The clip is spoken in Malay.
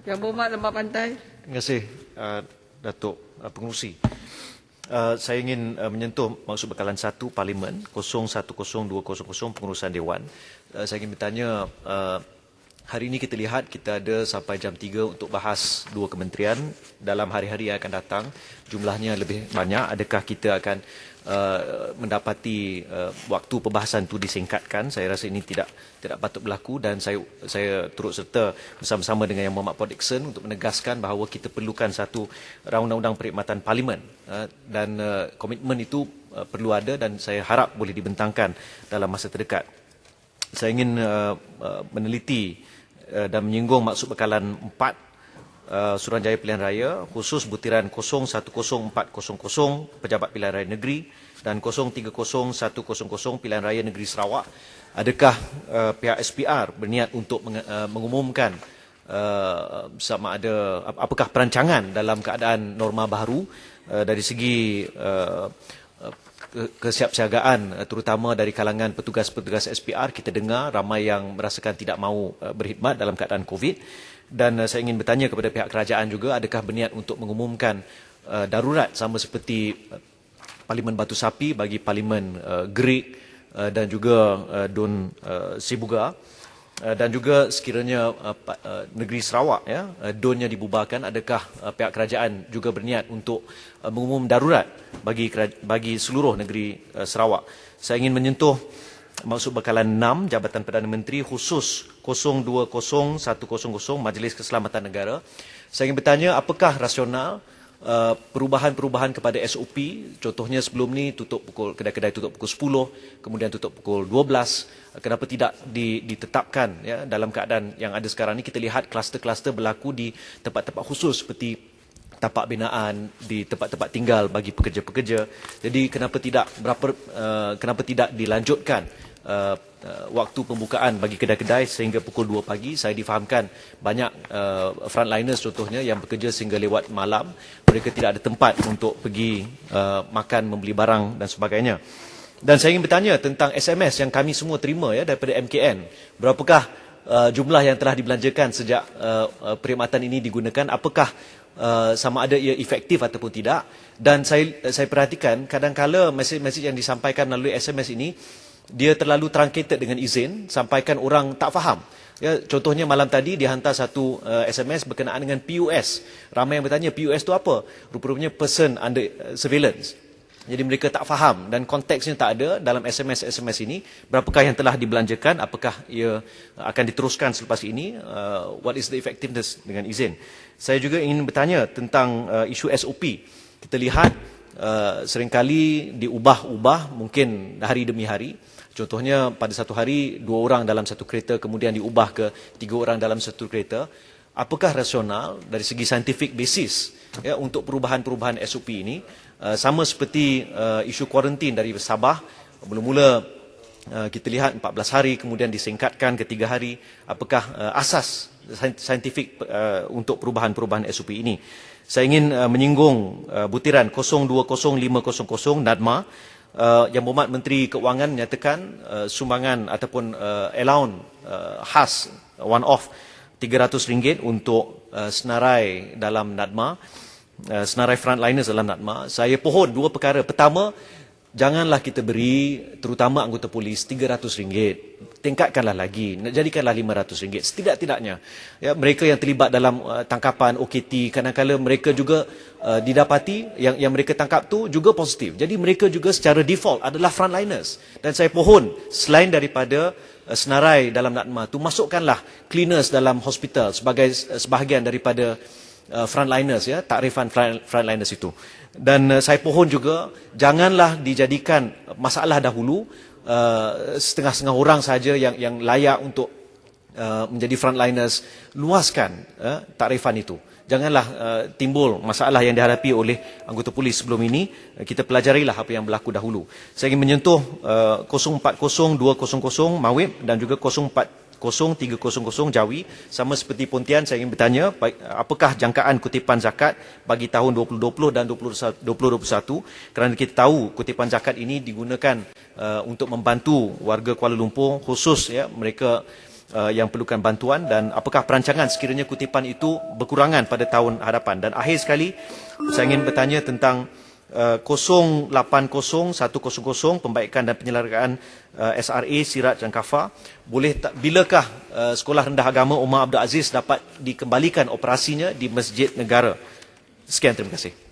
Yang Berhormat Lembah Pantai. Terima kasih, Datuk Pengerusi. Saya ingin menyentuh maksud bekalan 1 Parlimen 010200 Pengurusan Dewan. Saya ingin bertanya, hari ini kita lihat kita ada sampai jam 3 untuk bahas 2 kementerian. Dalam hari-hari yang akan datang, jumlahnya lebih banyak. Adakah kita akan mendapati waktu pembahasan itu disingkatkan? Saya rasa ini tidak patut berlaku, dan saya turut serta bersama-sama dengan Yang Berhormat Paul Dickson untuk menegaskan bahawa kita perlukan satu undang-undang perkhidmatan Parlimen, dan komitmen itu perlu ada, dan saya harap boleh dibentangkan dalam masa terdekat. Saya ingin meneliti dan menyinggung maksud bekalan 4 Suruhanjaya Pilihan Raya, khusus butiran 010400 Pejabat Pilihan Raya Negeri dan 030100 Pilihan Raya Negeri Sarawak. Adakah pihak SPR berniat untuk mengumumkan sama ada apakah perancangan dalam keadaan norma baru dari segi kesiapsiagaan, terutama dari kalangan petugas-petugas SPR. Kita dengar ramai yang merasakan tidak mahu berkhidmat dalam keadaan COVID. Dan saya ingin bertanya kepada pihak kerajaan juga, adakah berniat untuk mengumumkan darurat sama seperti Parlimen Batu Sapi bagi Parlimen Gerik dan juga Dun Sibuga, dan juga sekiranya negeri Sarawak, ya, Dunnya dibubarkan, adakah pihak kerajaan juga berniat untuk mengumum darurat bagi seluruh negeri Sarawak. Saya ingin menyentuh maksud bekalan 6 Jabatan Perdana Menteri khusus 020100 Majlis Keselamatan Negara. Saya ingin bertanya, apakah rasional perubahan-perubahan kepada SOP? Contohnya sebelum ni kedai-kedai tutup pukul 10, kemudian tutup pukul 12. Kenapa tidak ditetapkan, ya, dalam keadaan yang ada sekarang ni? Kita lihat kluster-kluster berlaku di tempat-tempat khusus seperti tapak binaan, di tempat-tempat tinggal bagi pekerja-pekerja. Jadi kenapa tidak dilanjutkan waktu pembukaan bagi kedai-kedai sehingga pukul 2 pagi. Saya difahamkan banyak frontliners contohnya yang bekerja sehingga lewat malam, mereka tidak ada tempat untuk pergi makan, membeli barang dan sebagainya. Dan saya ingin bertanya tentang SMS yang kami semua terima, ya, daripada MKN. Berapakah jumlah yang telah dibelanjakan sejak perkhidmatan ini digunakan? Apakah sama ada ia efektif ataupun tidak? Dan saya perhatikan kadang-kala mesej-mesej yang disampaikan melalui SMS ini, dia terlalu truncated dengan izin, sampaikan orang tak faham. Ya, contohnya malam tadi dihantar satu SMS berkenaan dengan PUS. Ramai yang bertanya, PUS itu apa? Rupa-rupanya person under surveillance. Jadi mereka tak faham dan konteksnya tak ada dalam SMS ini. Berapakah yang telah dibelanjakan? Apakah ia akan diteruskan selepas ini? What is the effectiveness dengan izin? Saya juga ingin bertanya tentang isu SOP. Kita lihat seringkali diubah-ubah, mungkin hari demi hari. Contohnya pada satu hari 2 orang dalam satu kereta, kemudian diubah ke 3 orang dalam satu kereta. Apakah rasional dari segi scientific basis, ya, untuk perubahan-perubahan SOP ini? Sama seperti isu kuarantin dari Sabah, mula-mula kita lihat 14 hari, kemudian disingkatkan ke 3 hari. Apakah asas saintifik untuk perubahan-perubahan SOP ini? Saya ingin menyinggung butiran 020500 NADMA. Yang Berhormat Menteri Keuangan menyatakan sumbangan ataupun allowance khas one-off RM300 untuk senarai dalam NADMA, senarai frontliners dalam NADMA. Saya pohon 2 perkara. Pertama, janganlah kita beri terutama anggota polis RM300. Tingkatkanlah lagi, jadikanlah RM500. Setidak-tidaknya, ya, mereka yang terlibat dalam tangkapan OKT, kadang-kadang mereka juga didapati yang mereka tangkap tu juga positif. Jadi mereka juga secara default adalah frontliners. Dan saya pohon, selain daripada senarai dalam NADMA tu, masukkanlah cleaners dalam hospital sebagai sebahagian daripada frontliners, ya, takrifan frontliners itu. Dan saya pohon juga, janganlah dijadikan masalah dahulu setengah-setengah orang saja yang layak untuk menjadi frontliners. Luaskan takrifan itu. Janganlah timbul masalah yang dihadapi oleh anggota polis sebelum ini. Kita pelajarilah apa yang berlaku dahulu. Saya ingin menyentuh 040200 Mawib dan juga 040300 Jawi. Sama seperti Pontian, saya ingin bertanya, apakah jangkaan kutipan zakat bagi tahun 2020 dan 2021? Kerana kita tahu kutipan zakat ini digunakan untuk membantu warga Kuala Lumpur, khusus, ya, mereka yang perlukan bantuan, dan apakah perancangan sekiranya kutipan itu berkurangan pada tahun hadapan. Dan akhir sekali, saya ingin bertanya tentang 080-100 pembaikan dan penyelenggaraan SRA, Siraj dan Kafa. Bilakah Sekolah Rendah Agama Umar Abdul Aziz dapat dikembalikan operasinya di Masjid Negara? Sekian, terima kasih.